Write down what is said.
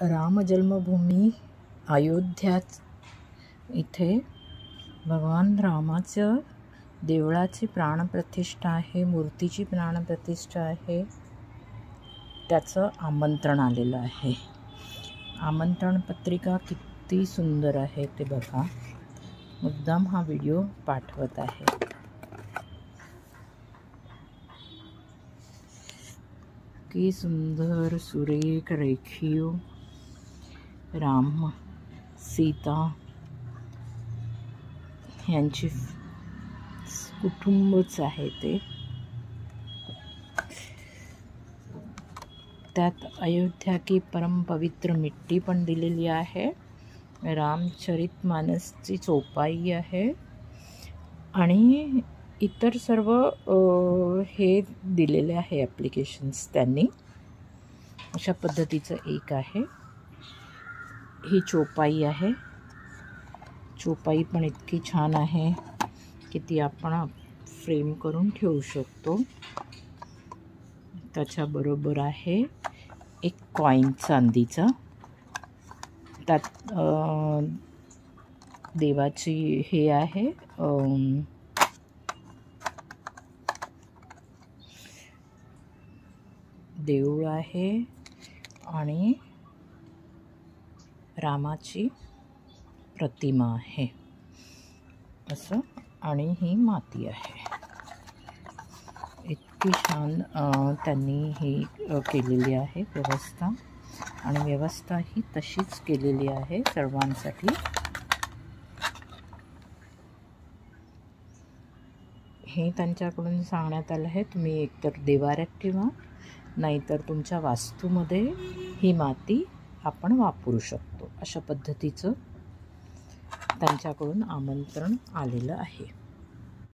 राम जन्मभूमी अयोध्या इथे भगवान रामाचं देवळाची प्राणप्रतिष्ठा आहे, मूर्तीची प्राणप्रतिष्ठा आहे। त्याचं आमंत्रण आलेलं आहे। आमंत्रण पत्रिका किती सुंदर आहे ते बघा। मुद्दाम हा व्हिडिओ पाठवत आहे। की सुंदर सुरेख रेखीव राम सीता यांची कुटुंबच आहे ते। त्यात अयोध्या की परम पवित्र मिट्टी पण दिलेली आहे। रामचरितमानसची चोपाई आहे आणि इतर सर्व हे दिलेले आहे ॲप्लिकेशन्स त्यांनी। अशा पद्धतीचं एक आहे। ही चोपाई आहे। चोपाई पण इतकी छान आहे की ती आपण फ्रेम करून ठेवू शकतो। त्याच्याबरोबर आहे एक कॉइन चांदीचा। त्यात देवाची हे आहे, देऊळ आहे आणि रामाची प्रतिमा आहे असं, आणि ही माती आहे। इतकी छान त्यांनी ही केलेली आहे व्यवस्था, आणि व्यवस्था ही तशीच केलेली आहे सर्वांसाठी। हे त्यांच्याकडून सांगण्यात आलं आहे, तुम्ही एकतर देवाऱ्यात ठेवा, नाहीतर तुमच्या वास्तूमध्ये ही माती आपण वापरू शकतो। अशा पद्धतीचं त्यांच्याकडून आमंत्रण आलेलं आहे।